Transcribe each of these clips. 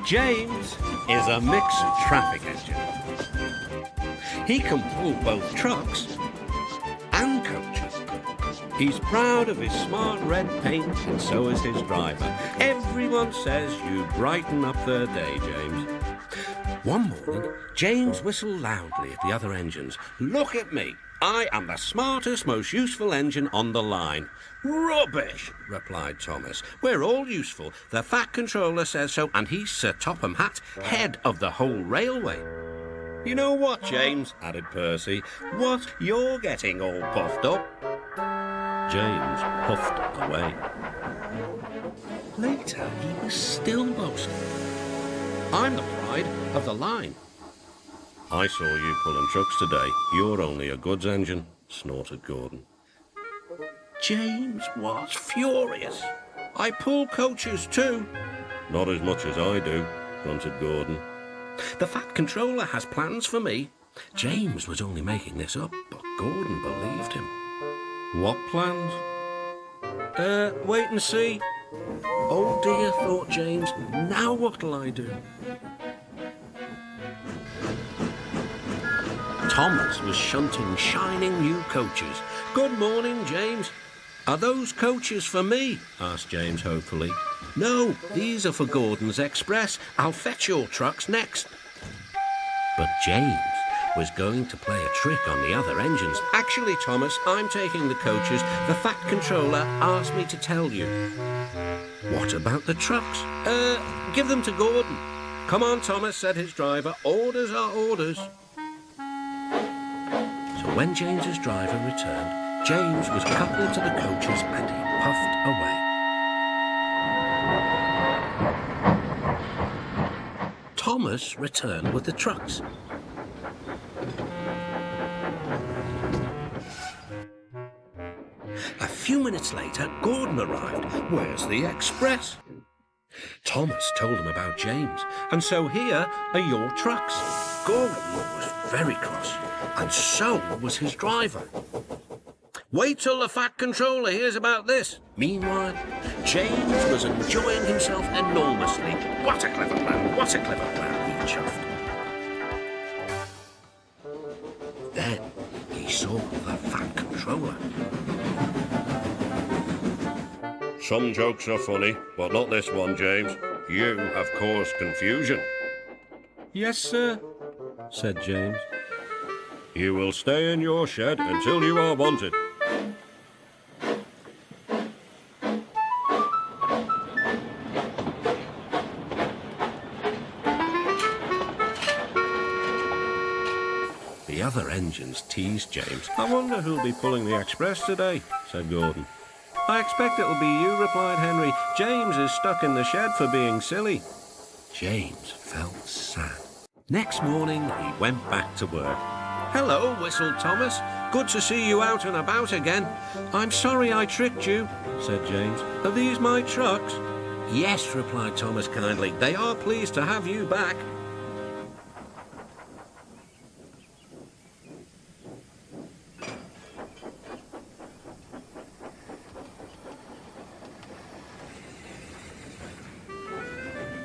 James is a mixed traffic engine. He can pull both trucks and coaches. He's proud of his smart red paint, and so is his driver. Everyone says you brighten up their day, James. One morning, James whistled loudly at the other engines. "Look at me. I am the smartest, most useful engine on the line." "Rubbish," replied Thomas. "We're all useful. The Fat Controller says so, and he's Sir Topham Hatt, head of the whole railway." "You know what, James?" added Percy. "What? You're getting all puffed up." James puffed away. Later, he was still boasting. "I'm the pride of the line." "I saw you pulling trucks today. You're only a goods engine," snorted Gordon. James was furious. "I pull coaches too." "Not as much as I do," grunted Gordon. "The Fat Controller has plans for me." James was only making this up, but Gordon believed him. "What plans?" Wait and see." "Oh dear," thought James, "now what'll I do?" Thomas was shunting shining new coaches. "Good morning, James." "Are those coaches for me?" asked James hopefully. "No, these are for Gordon's Express. I'll fetch your trucks next." But James was going to play a trick on the other engines. "Actually, Thomas, I'm taking the coaches. The Fat Controller asked me to tell you." "What about the trucks?" Give them to Gordon." "Come on, Thomas," said his driver. "Orders are orders." So when James's driver returned, James was coupled to the coaches and he puffed away. Thomas returned with the trucks. A few minutes later, Gordon arrived. "Where's the express?" Thomas told him about James, "And so here are your trucks." Gordon was very cross, and so was his driver. "Wait till the Fat Controller hears about this." Meanwhile, James was enjoying himself enormously. "What a clever plan, what a clever plan," he chuffed. Then he saw the Fat Controller. "Some jokes are funny, but not this one, James. You have caused confusion." "Yes, sir," said James. "You will stay in your shed until you are wanted." The other engines teased James. "I wonder who'll be pulling the express today," said Gordon. "I expect it'll be you," replied Henry. "James is stuck in the shed for being silly." James felt sad. Next morning, he went back to work. "Hello," whistled Thomas. "Good to see you out and about again." "I'm sorry I tricked you," said James. "Are these my trucks?" "Yes," replied Thomas kindly. "They are pleased to have you back."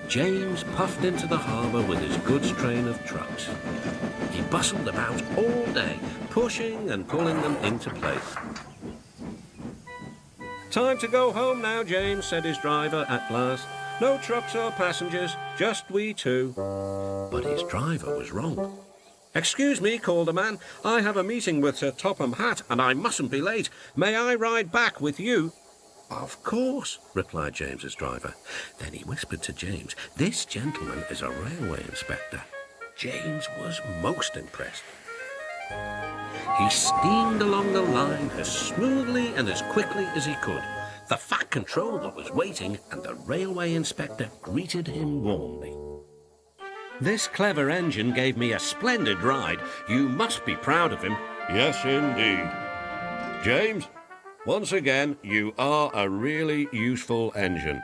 James puffed into the harbour with his goods train of trucks. He bustled about all day, pushing and pulling them into place. "Time to go home now, James," said his driver at last. "No trucks or passengers, just we two." But his driver was wrong. "Excuse me," called a man. "I have a meeting with Sir Topham Hatt, and I mustn't be late. May I ride back with you?" "Of course," replied James's driver. Then he whispered to James, "This gentleman is a railway inspector." James was most impressed. He steamed along the line as smoothly and as quickly as he could. The Fat Controller was waiting, and the railway inspector greeted him warmly. "This clever engine gave me a splendid ride. You must be proud of him." "Yes, indeed. James, once again, you are a really useful engine."